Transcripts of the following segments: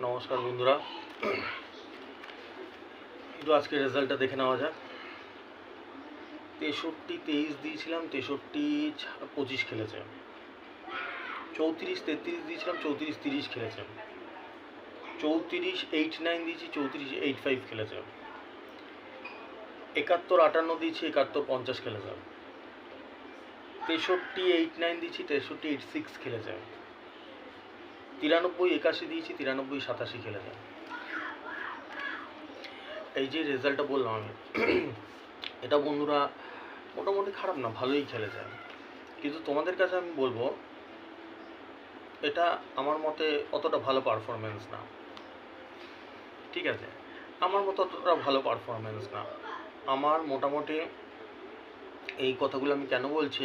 নমস্কার বন্ধুরা, একটু আজকে রেজাল্টটা দেখে নেওয়া যাক। 63-23 দিয়েছিলাম, 63-25 খেলেছে। 34-33 দিয়েছিলাম, 34-30 খেলেছে। 34-89 দিয়েছি, 34-85 খেলেছে। 71-58 দিয়েছি, 71-50 খেলেছে। 63-89 দিয়েছি, 63-86 খেলেছে। 93-81 দিয়েছি, 93-87 খেলেছে। এই যে রেজাল্টটা বললাম আমি, এটা বন্ধুরা মোটামুটি খারাপ না, ভালোই খেলেছে। কিন্তু তোমাদের কাছে আমি বলবো, এটা আমার মতে অতটা ভালো পারফরমেন্স না। ঠিক আছে, আমার মতো অতটা ভালো পারফরমেন্স না। আমার মোটামুটি এই কথাগুলো আমি কেন বলছি,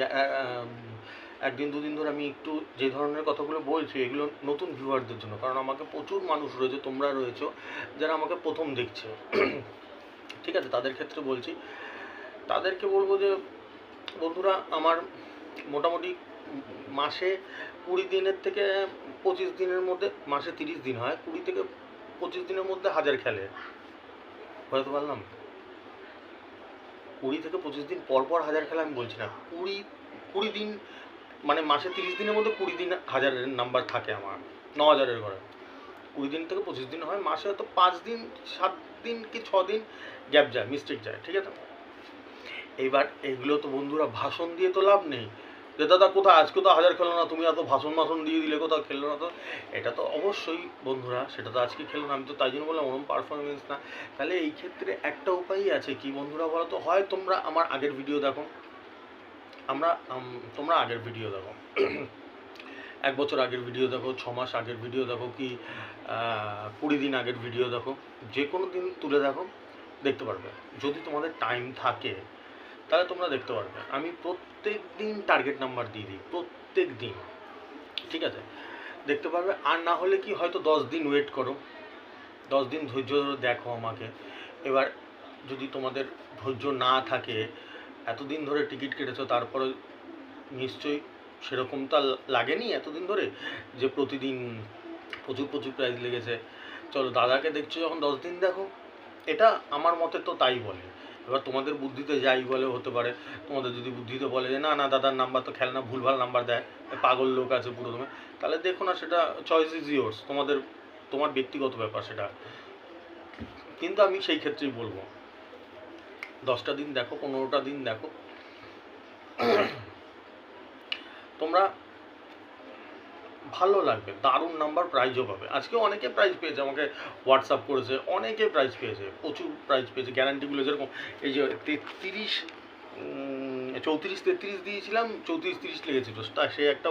একদিন দুদিন ধরে আমি একটু যে ধরনের কথাগুলো বলছি এগুলো নতুন ভিউয়ারদের জন্য, কারণ আমাকে প্রচুর মানুষ রয়েছে, তোমরা রয়েছো যারা আমাকে প্রথম দেখছে। ঠিক আছে, তাদের ক্ষেত্রে বলছি, তাদেরকে বলবো যে বন্ধুরা, আমার মোটামুটি মাসে 20 দিনের থেকে 25 দিনের মধ্যে, মাসে 30 দিন হয়, 20 থেকে 25 দিনের মধ্যে 1000 খেলে। বুঝতে পারলাম? 20 থেকে 25 দিন পর পর 1000 খেলা আমি বলছি না, 20 দিন মানে মাসে 30 দিনের মধ্যে 20 দিন 1000-এর নাম্বার থাকে আমার, 9000-এর ঘরে। 20 দিন থেকে 25 দিন হয়, মাসে হয়তো 5 দিন 7 দিন কি 6 দিন গ্যাপ যায়, মিস্টেক যায়। ঠিক আছে, এইবার এগুলো তো বন্ধুরা ভাষণ দিয়ে তো লাভ নেই যে দাদা কোথায় আজকে তো 1000 খেলো না, তুমি এত ভাষণ দিয়ে দিলে, কোথাও খেললো না। তো এটা তো অবশ্যই বন্ধুরা, সেটা তো আজকে খেলো না, আমি তো তাই জন্য বললাম ওরকম পারফরমেন্স না। তাহলে এই ক্ষেত্রে একটা উপায়ই আছে, কি বন্ধুরা বলো তো, হয় তোমরা আমার আগের ভিডিও দেখো, তোমরা আগের ভিডিও দেখো, 1 বছর আগের ভিডিও দেখো, 6 মাস আগের ভিডিও দেখো, কি 20 দিন আগের ভিডিও দেখো, যে কোনো দিন তুলে দেখো, দেখতে পারবে। যদি তোমাদের টাইম থাকে তাহলে তোমরা দেখতে পারবে। আমি প্রত্যেক দিন টার্গেট নাম্বার দিয়ে দিই, প্রত্যেক দিন। ঠিক আছে, দেখতে পারবে। আর না হলে কি, হয়তো 10 দিন ওয়েট করো, 10 দিন ধৈর্য দেখো আমাকে। এবার যদি তোমাদের ধৈর্য না থাকে, এতদিন ধরে টিকিট কেটেছো, তারপরে নিশ্চয়ই সেরকমটা লাগেনি এতদিন ধরে যে প্রতিদিন প্রচুর প্রচুর প্রাইজ লেগেছে। চলো, দাদাকে দেখছো যখন 10 দিন দেখো, এটা আমার মতে তো তাই বলে। এবার তোমাদের বুদ্ধিতে যাই বলে হতে পারে, তোমাদের যদি বুদ্ধিতে বলে যে না না দাদার নাম্বার তো খেলে না, ভুলভাল নাম্বার দেয়, পাগল লোক আছে পুরো, তুমি তাহলে দেখো না, সেটা চয়েস ইজ ইয়োর্স, তোমার ব্যক্তিগত ব্যাপার সেটা। কিন্তু আমি সেই ক্ষেত্রেই বলবো 10টা দিন দেখো, 15টা দিন দেখো, তোমরা ভালো লাগবে, দারুণ নাম্বার, প্রাইজও পাবে। আজকে অনেকে প্রাইজ পেয়েছে, আমাকে হোয়াটসঅ্যাপ করেছে, অনেকে প্রাইজ পেয়েছে, প্রচুর প্রাইজ পেয়েছে। গ্যারান্টিগুলো যেরকম এই যে 34-33 দিয়েছিলাম, 34-30 লেগেছিল, সে একটা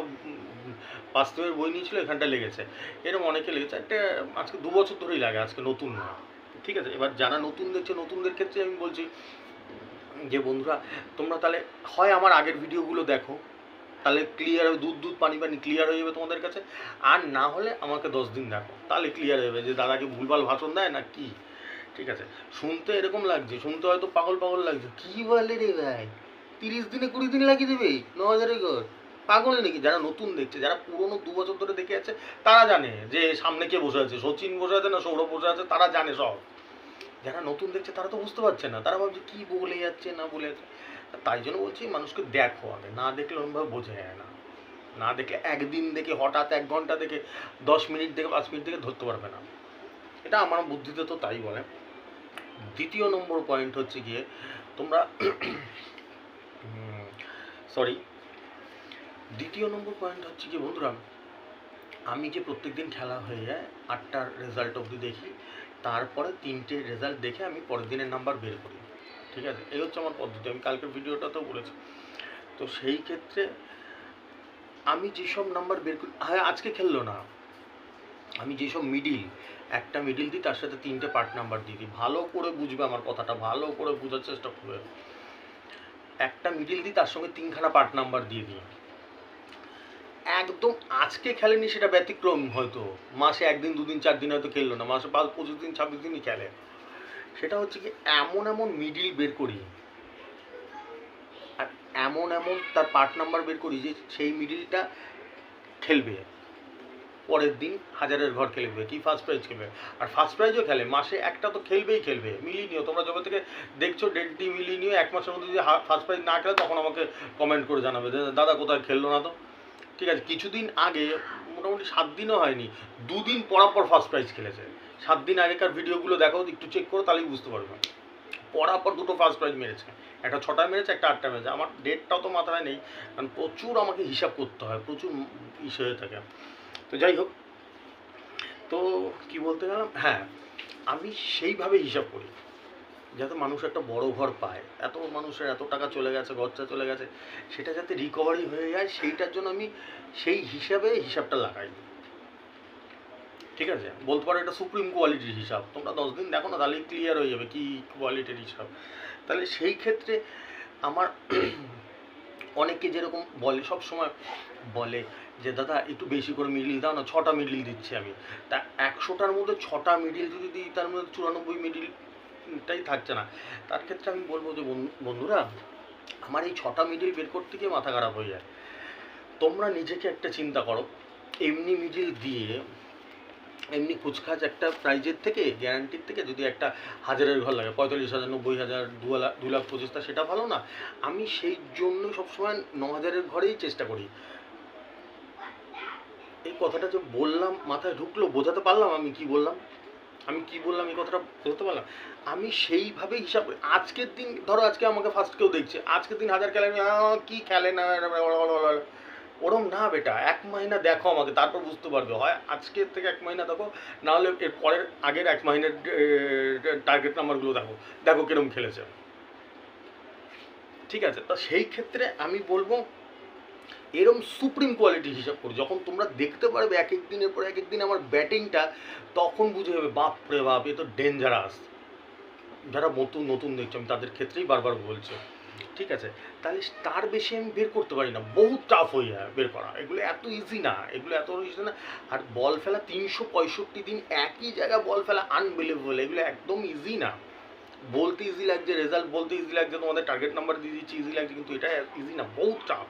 বাস্তবের বই নিয়েছিল, এখানটা লেগেছে। এরকম অনেকে লেগেছে, একটা আজকে 2 বছর ধরেই লাগে, আজকে নতুন না। ঠিক আছে, এবার যারা নতুন দেখছে, নতুনদের ক্ষেত্রে আমি বলছি যে বন্ধুরা, তোমরা তাহলে হয় আমার আগের ভিডিওগুলো দেখো, তাহলে ক্লিয়ার হবে, দুধ পানি ক্লিয়ার হয়ে যাবে তোমাদের কাছে। আর না হলে আমাকে 10 দিন দেখো, তাহলে ক্লিয়ার হয়ে যাবে যে দাদাকে ভুলভাল ভাষণ দেয় না কি। ঠিক আছে, শুনতে এরকম লাগছে, শুনতে হয়তো পাগল পাগল লাগছে, কি বলে রে ভাই, 30 দিনে 20 দিন লাগিয়ে দেবে 9000-এর ঘর, পাগল নাকি? যারা নতুন দেখছে, যারা পুরোনো 2 বছর ধরে দেখে আছে, তারা জানে যে সামনে কে বসে আছে, সচিন বসে আছে না সৌরভ বসে আছে, তারা জানে সব। যারা নতুন দেখছে তারা তো বুঝতে পারছে না, তারা ভাবছে কি বলে যাচ্ছে না বলে যাচ্ছে। তাই জন্য বলছি মানুষকে দেখো আগে, না দেখলে ওরকমভাবে বোঝা যায় না। না দেখলে একদিন দেখে, হঠাৎ 1 ঘন্টা দেখে, 10 মিনিট দেখে, 5 মিনিট দেখে ধরতে পারবে না। এটা আমার বুদ্ধিতে তো তাই বলে। দ্বিতীয় নম্বর পয়েন্ট হচ্ছে গিয়ে, তোমরা সরি, দ্বিতীয় নম্বর পয়েন্ট হচ্ছে কি বন্ধুরা, আমি যে প্রত্যেকদিন খেলা হয়ে যায় 8টার রেজাল্ট অবধি দেখি, তারপরে 3টে রেজাল্ট দেখে আমি পরের দিনের নাম্বার বের করি। ঠিক আছে, এই হচ্ছে আমার পদ্ধতি, আমি কালকের ভিডিওটাতেও বলেছি। তো সেই ক্ষেত্রে আমি যেসব নাম্বার বের করি, হ্যাঁ আজকে খেললো না, আমি যেসব মিডিল, একটা মিডিল দিই, তার সাথে 3টে পার্ট নাম্বার দিয়ে দিই। ভালো করে বুঝবে আমার কথাটা, ভালো করে বোঝার চেষ্টা করবে। একটা মিডিল দিই, তার সঙ্গে 3খানা পার্ট নাম্বার দিয়ে দিই। একদম আজকে খেলেনি সেটা ব্যতিক্রম, হয়তো মাসে 1 দিন 2 দিন 4 দিন হয়তো খেললো না, মাসে 25 দিন 26 দিনই খেলে। সেটা হচ্ছে কি, এমন এমন মিডিল বের করি, আর এমন এমন তার পার্ট নাম্বার বের করি যে সেই মিডিলটা খেলবে। পরের দিন হাজারের ঘর খেলবে, কি ফার্স্ট প্রাইজ খেলবে। আর ফার্স্ট প্রাইজও খেলে, মাসে একটা তো খেলবেই খেলবে। মিলিয়ে নিও, তোমরা যবে থেকে দেখছো ডেটটি মিলিয়ে নিও, 1 মাসের মধ্যে যদি ফার্স্ট প্রাইজ না খেলে তখন আমাকে কমেন্ট করে জানাবে যে দাদা কোথায় খেললো না তো। ঠিক আছে, কিছুদিন আগে মোটামুটি 7 দিনও হয়নি, 2 দিন পর ফার্স্ট প্রাইজ খেলেছে। 7 দিন আগেকার ভিডিওগুলো দেখো, একটু চেক করো, তাহলেই বুঝতে পারবে। পর 2টো ফার্স্ট প্রাইজ মেরেছে, একটা 6টায় মেরেছে, একটা 8টায় মেরেছে। আমার ডেটটাও তো মাথায় নেই, কারণ প্রচুর আমাকে হিসাব করতে হয়, প্রচুর ইসে হয়ে থাকে। তো যাই হোক, তো কি বলতে গেলাম, হ্যাঁ, আমি সেইভাবে হিসাব করি যাতে মানুষ একটা বড় ঘর পায়। এত মানুষের এত টাকা চলে গেছে, খরচা চলে গেছে, সেটা যাতে রিকভারি হয়ে যায়, সেইটার জন্য আমি সেই হিসাবটা লাগাই। ঠিক আছে, বলতে পারো এটা সুপ্রিম কোয়ালিটির হিসাব। তোমরা 10 দিন দেখো না, তাহলেই ক্লিয়ার হয়ে যাবে কি কোয়ালিটির হিসাব। তাহলে সেই ক্ষেত্রে আমার অনেকে যেরকম বলে, সব সময় বলে যে দাদা একটু বেশি করে মিডিল দাও না, 6টা মিডিল দিচ্ছি আমি। তা 100টার মধ্যে 6টা মিডিল যদি দিই, তার মধ্যে 94 মিডিলটাই থাকছে না। তার ক্ষেত্রে আমি বলবো যে বন্ধুরা, আমার এই 6টা মিডিল বের করতে গিয়ে মাথা খারাপ হয়ে যায়। তোমরা নিজেকে একটা চিন্তা করো, এমনি মিডিল দিয়ে, এমনি কুচখাচ একটা প্রাইজের থেকে, গ্যারান্টির থেকে যদি একটা হাজারের ঘর লাগে, 45,000, 90,000, 2,25,000, সেটা ভালো না? আমি সেই জন্য সবসময় 9,000-এর ঘরেই চেষ্টা করি। এই কথাটা যে বললাম মাথায় ঢুকলো, বোঝাতে পারলাম আমি কি বললাম? এই কথাটা বোঝাতে পারলাম? আমি সেইভাবে হিসাব করি। আজকের দিন ধরো, আজকে আমাকে ফার্স্ট কেউ দেখছে, আজকের দিন 1000 খেলে, কি খেলে না, ওরম না বেটা। 1 মাহিনা দেখো আমাকে, তারপর বুঝতে পারবে। হয় আজকের থেকে 1 মাহিনা দেখো, নাহলে এর পরের আগের 1 মাহিনার টার্গেট নাম্বারগুলো দেখো কিরম খেলেছে। ঠিক আছে, তা সেই ক্ষেত্রে আমি বলবো এরম সুপ্রিম কোয়ালিটির হিসাব করি। যখন তোমরা দেখতে পারবে এক এক দিনের পর এক এক দিন আমার ব্যাটিংটা, তখন বুঝে যাবে বাপরে বাপ, এ তো ডেঞ্জারাস। যারা নতুন দেখছো, আমি তাদের ক্ষেত্রেই বারবার বলছি। ঠিক আছে, তাহলে তার বেশি আমি বের করতে পারি না, বহুত টাফ হয়ে যায় বের করা। এগুলো এত ইজি না, আর বল ফেলা 365 দিন একই জায়গায় বল ফেলা আনবিলিভেবল। এগুলো একদম ইজি না। বলতে ইজি লাগছে, রেজাল্ট বলতে ইজি লাগছে, তোমাদের টার্গেট নাম্বার দিয়ে দিচ্ছি ইজি লাগছে, কিন্তু এটা ইজি না, বহুত টাফ।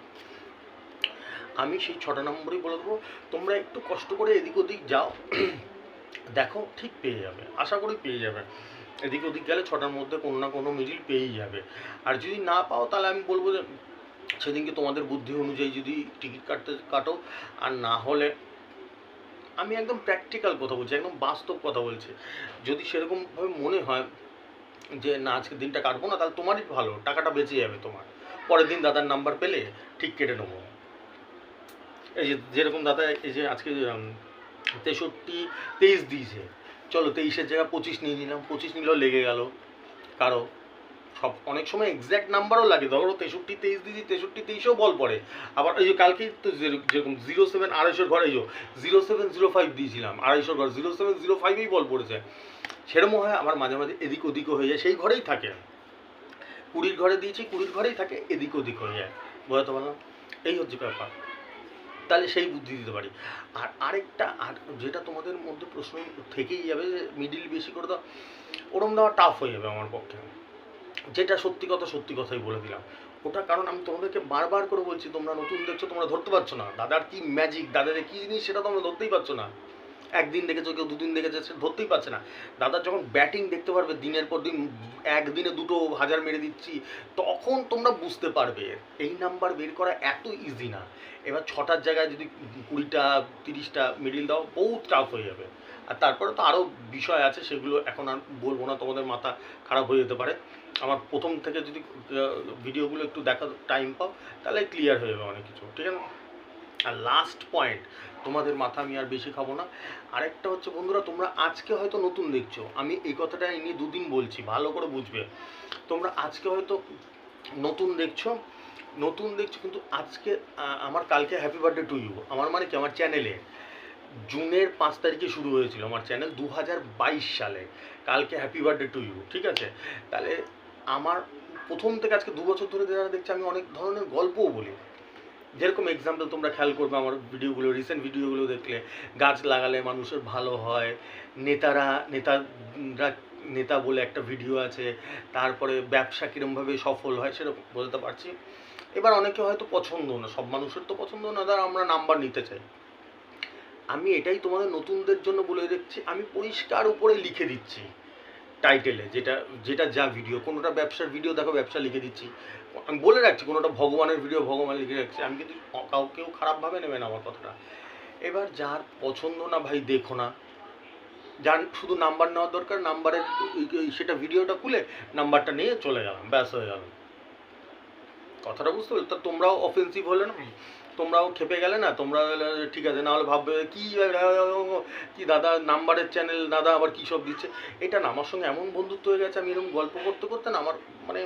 আমি সেই 6টা নম্বরই বলে দেবো, তোমরা একটু কষ্ট করে এদিক ওদিক যাও, দেখো ঠিক পেয়ে যাবে, আশা করি পেয়ে যাবে। এদিক ওদিক গেলে 6টার মধ্যে কোনো না কোনো মিডিল পেয়েই যাবে। আর যদি না পাও, তাহলে আমি বলবো যে সেদিনকে তোমাদের বুদ্ধি অনুযায়ী যদি টিকিট কাটো, আর না হলে, আমি একদম প্র্যাকটিক্যাল কথা বলছি, একদম বাস্তব কথা বলছি, যদি সেরকমভাবে মনে হয় যে না আজকের দিনটা কাটবো না, তাহলে তোমারই ভালো, টাকাটা বেঁচে যাবে তোমার। পরের দিন দাদার নাম্বার পেলে ঠিক কেটে নেবো। এই যে যেরকম দাদা, এই যে আজকে 23 দিয়েছে, চলো 23-এর জায়গায় 25 নিয়ে নিলাম, 25 নিলেও লেগে গেল কারো। অনেক সময় এক্স্যাক্ট নাম্বারও লাগে, ধরো 63-23 দিয়েছি, 63-23-এও বল পড়ে। আবার এই যে কালকেই তো যেরকম 07 250-এর ঘরে, এই যে 0705 দিয়েছিলাম, 250-এর ঘর 0705-এই বল পড়েছে। সেরকম হয় আমার মাঝে মাঝে, এদিক ওদিকও হয়ে যায়, সেই ঘরেই থাকে। 20-র ঘরে দিয়েছি, 20-র ঘরেই থাকে, এদিক ওদিক হয়ে যায়। বোঝাতে পারলাম? এই হচ্ছে ব্যাপার। তাহলে সেই বুদ্ধি দিতে পারি। আর আরেকটা, আর যেটা তোমাদের মধ্যে প্রশ্ন থেকেই যাবে যে মিডিল বেশি করে দাও, ওরম দেওয়া টাফ হয়ে যাবে আমার পক্ষে। যেটা সত্যি কথাই বলে দিলাম ওটা, কারণ আমি তোমাদেরকে বারবার করে বলছি, তোমরা নতুন দেখছো, তোমরা ধরতে পারছো না দাদার কি ম্যাজিক, দাদার কি জিনিস, সেটা তোমরা ধরতেই পারছো না। একদিন দেখেছো, কেউ 2 দিন দেখেছে, সে ধরতেই পারছে না। দাদা যখন ব্যাটিং দেখতে পারবে, দিনের পর দিন একদিনে 2টো হাজার মেরে দিচ্ছি, তখন তোমরা বুঝতে পারবে এই নাম্বার বের করা এত ইজি না। এবার 6টার জায়গায় যদি 20টা 30টা মিডিল দাও, বহুত টাফ হয়ে যাবে। আর তারপরে তো আরও বিষয় আছে, সেগুলো এখন আর বলবো না, তোমাদের মাথা খারাপ হয়ে যেতে পারে। আমার প্রথম থেকে যদি ভিডিওগুলো একটু দেখা টাইম পাও, তাহলে ক্লিয়ার হয়ে যাবে অনেক কিছু। ঠিক আছে, আর লাস্ট পয়েন্ট, তোমাদের মাথা আমি আর বেশি খাবো না। আরেকটা হচ্ছে বন্ধুরা, তোমরা আজকে হয়তো নতুন দেখছো, আমি এই কথাটা নিয়ে 2 দিন বলছি, ভালো করে বুঝবে। তোমরা আজকে হয়তো নতুন দেখছো, কিন্তু আজকে আমার কালকে হ্যাপি বার্থডে টু ইউ, আমার মানে কি, আমার চ্যানেলে জুনের 5 তারিখে শুরু হয়েছিল আমার চ্যানেল, 2022 সালে। কালকে হ্যাপি বার্থডে টু ইউ। ঠিক আছে, তাহলে আমার প্রথম থেকে আজকে 2 বছর ধরে যারা দেখছে, আমি অনেক ধরনের গল্পও বলি। যেরকম এক্সাম্পল তোমরা খেয়াল করবে আমার ভিডিওগুলো, রিসেন্ট ভিডিওগুলো দেখলে, গাছ লাগালে মানুষের ভালো হয়, নেতা বলে একটা ভিডিও আছে, তারপরে ব্যবসা কীরমভাবে সফল হয় সেরকম বলতে পারছি। এবার অনেকে হয়তো পছন্দ না, সব মানুষের তো পছন্দ না, ধর আমরা নাম্বার নিতে চাই, আমি এটাই তোমাদের নতুনদের জন্য বলে দিচ্ছি, আমি পরিষ্কার উপরে লিখে দিচ্ছি টাইটেলে, যেটা যেটা যা ভিডিও, কোনোটা ব্যবসার ভিডিও দেখো ব্যবসা লিখে দিচ্ছি, আমি বলে রাখছি কোনোটা ভগবানের ভিডিও ভগবান লিখে রাখছি, আমি কিন্তু কাউকেও খারাপভাবে নেবে না আমার কথাটা। এবার যার পছন্দ না ভাই দেখো না, যার শুধু নাম্বার নেওয়ার দরকার, নাম্বারের সেটা ভিডিওটা খুলে নাম্বারটা নিয়ে চলে গেলাম, ব্যাস হয়ে গেল। কথাটা বুঝতে পারলে? তা তোমরাও অফেন্সিভ হলে না, তোমরাও খেপে গেলে না, তোমরা ঠিক আছে, নাহলে ভাববে কি কি দাদা নাম্বারের চ্যানেল, দাদা আবার কী সব দিচ্ছে। এটা না, আমার সঙ্গে এমন বন্ধুত্ব হয়ে গেছে, আমি এরকম গল্প করতে করতে না, আমার মানে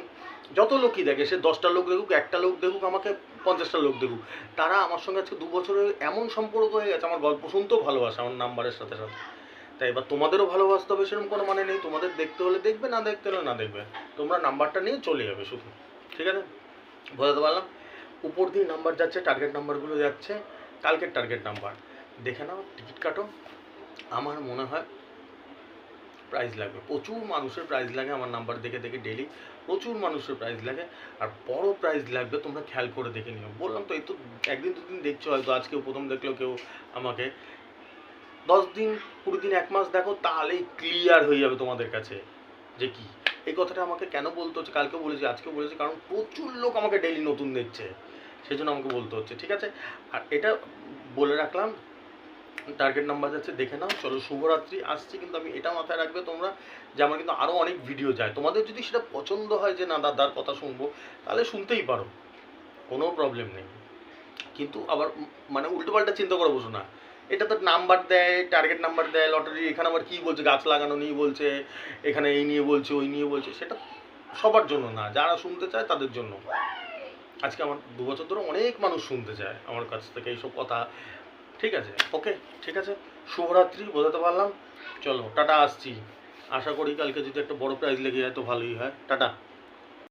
যত লোকই দেখে, সে 10টা লোক দেখুক, একটা লোক দেখুক আমাকে, 50টা লোক দেখুক, তারা আমার সঙ্গে আজকে 2 বছরের এমন সম্পর্ক হয়ে গেছে, আমার গল্প শুনতেও ভালোবাসে আমার নাম্বারের সাথে সাথে। তাই এবার তোমাদেরও ভালোবাসতে হবে সেরকম কোনো মানে নেই, তোমাদের দেখতে হলে দেখবে, না দেখতে হলে না দেখবে, তোমরা নাম্বারটা নিয়ে চলে যাবে শুধু, ঠিক আছে? বোঝাতে পারলাম? উপর দিয়ে নাম্বার যাচ্ছে, টার্গেট নাম্বারগুলো যাচ্ছে, কালকের টার্গেট নাম্বার দেখে নাও, টিকিট কাটো। আমার মনে হয় প্রাইজ লাগবে, প্রচুর মানুষের প্রাইজ লাগে আমার নাম্বার দেখে দেখে, ডেলি প্রচুর মানুষের প্রাইজ লাগে, আর বড় প্রাইজ লাগবে, তোমরা খেয়াল করে দেখে নিও। বললাম তো, এই তো 1 দিন 2 দিন দেখছো, হয়তো আজকেও প্রথম দেখলেও কেউ আমাকে, 10 দিন 20 দিন 1 মাস দেখো, তাহলেই ক্লিয়ার হয়ে যাবে তোমাদের কাছে যে কি। এই কথাটা আমাকে কেন বলতে হচ্ছে, কালকেও বলেছি আজকেও বলেছি, কারণ প্রচুর লোক আমাকে ডেইলি নতুন দেখছে, সেই জন্য আমাকে বলতে হচ্ছে, ঠিক আছে? আর এটা বলে রাখলাম, টার্গেট নাম্বার যাচ্ছে, দেখে নাও। চলো, শুভরাত্রি, আসছি। কিন্তু আমি এটা মাথায় রাখবে তোমরা, যে আমার কিন্তু আরও অনেক ভিডিও যায়, তোমাদের যদি সেটা পছন্দ হয় যে না দাদার কথা শুনবো, তাহলে শুনতেই পারো, কোনো প্রবলেম নেই। কিন্তু আবার মানে উল্টোপাল্টা চিন্তা করে বসো না, এটা তো নাম্বার দেয়, টার্গেট নাম্বার দেয় লটারি, এখানে আবার কী বলছে, গাছ লাগানো নিয়ে বলছে, এখানে এই নিয়ে বলছে, ওই নিয়ে বলছে, সেটা সবার জন্য না, যারা শুনতে চায় তাদের জন্য। আজকে আমার 2 বছর ধরে অনেক মানুষ শুনতে চায় আমার কাছ থেকে এইসব কথা, ঠিক আছে? ওকে, ঠিক আছে, শুভরাত্রি, বোঝাতে পারলাম? চলো টাটা, আসছি। আশা করি কালকে যদি একটা বড় প্রাইজ লেগে যায় তো ভালোই হয়। টাটা।